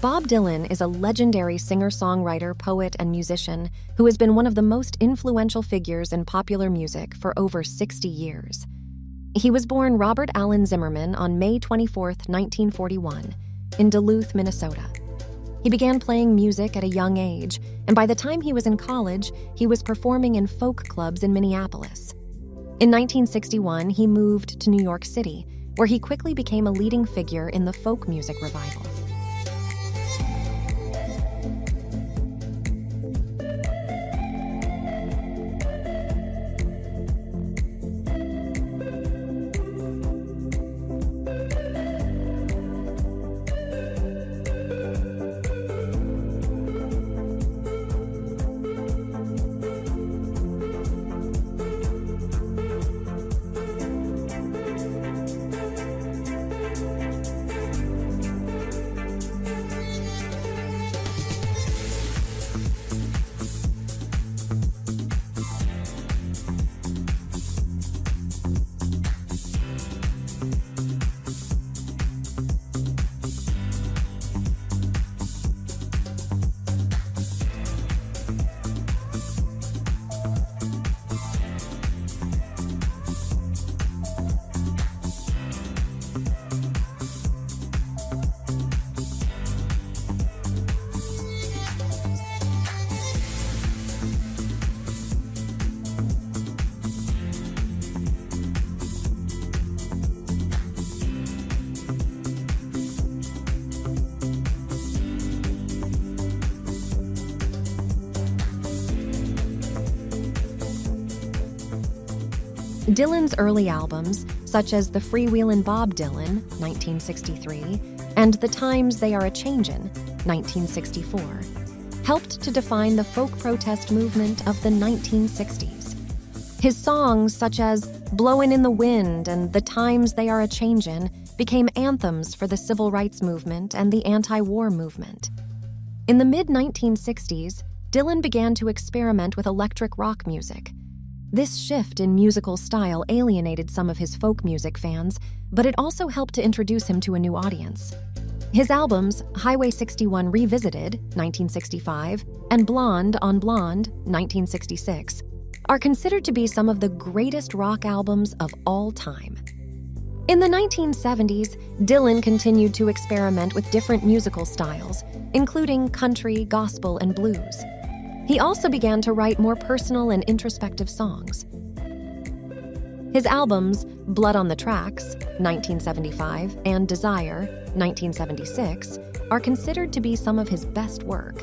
Bob Dylan is a legendary singer-songwriter, poet, and musician who has been one of the most influential figures in popular music for over 60 years. He was born Robert Allen Zimmerman on May 24, 1941, in Duluth, Minnesota. He began playing music at a young age, and by the time he was in college, he was performing in folk clubs in Minneapolis. In 1961, he moved to New York City, where he quickly became a leading figure in the folk music revival. Dylan's early albums, such as The Freewheelin' Bob Dylan, 1963, and The Times They Are A-Changin', 1964, helped to define the folk protest movement of the 1960s. His songs, such as Blowin' in the Wind and The Times They Are A-Changin', became anthems for the civil rights movement and the anti-war movement. In the mid-1960s, Dylan began to experiment with electric rock music. This shift in musical style alienated some of his folk music fans, but it also helped to introduce him to a new audience. His albums, Highway 61 Revisited, 1965, and Blonde on Blonde, 1966, are considered to be some of the greatest rock albums of all time. In the 1970s, Dylan continued to experiment with different musical styles, including country, gospel, and blues. He also began to write more personal and introspective songs. His albums, Blood on the Tracks, 1975, and Desire, 1976, are considered to be some of his best work.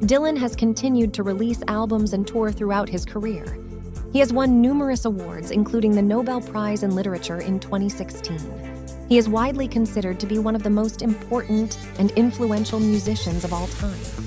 Dylan has continued to release albums and tour throughout his career. He has won numerous awards, including the Nobel Prize in Literature in 2016. He is widely considered to be one of the most important and influential musicians of all time.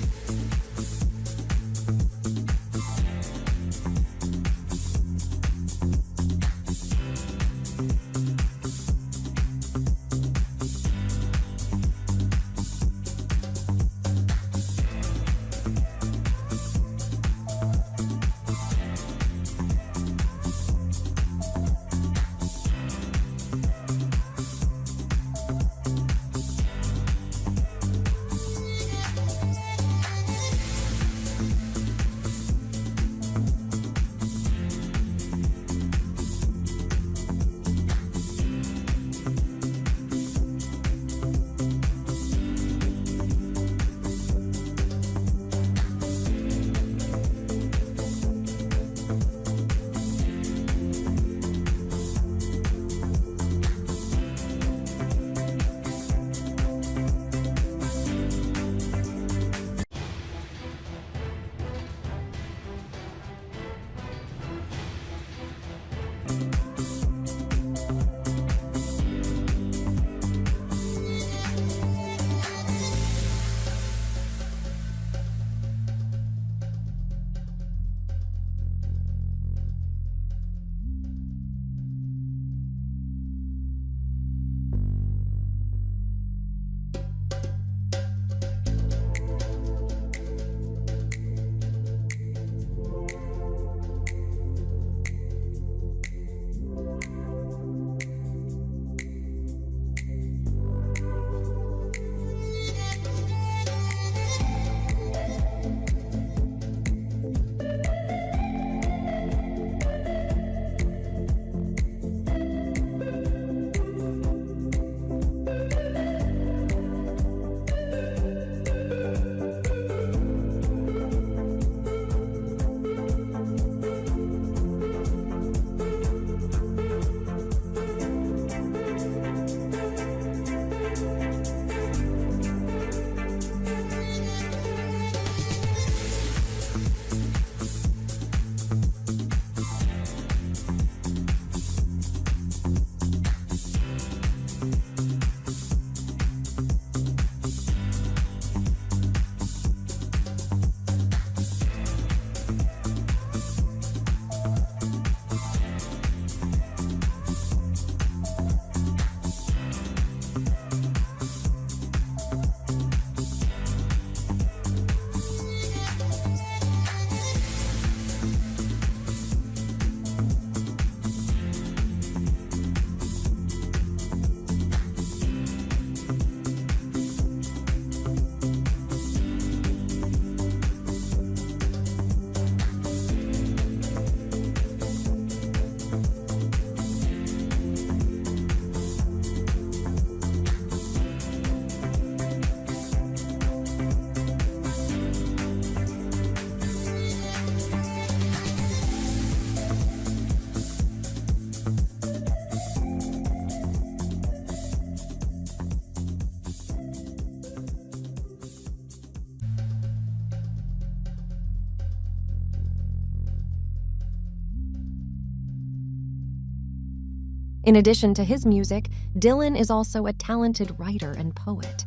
In addition to his music, Dylan is also a talented writer and poet.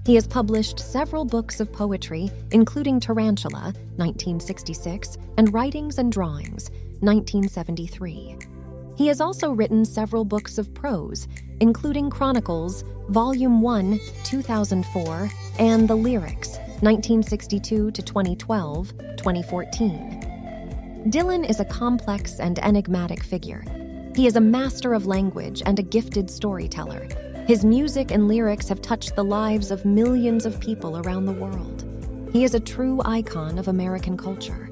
He has published several books of poetry, including Tarantula, 1966, and Writings and Drawings, 1973. He has also written several books of prose, including Chronicles, Volume 1, 2004, and The Lyrics, 1962 to 2012, 2014. Dylan is a complex and enigmatic figure. He is a master of language and a gifted storyteller. His music and lyrics have touched the lives of millions of people around the world. He is a true icon of American culture.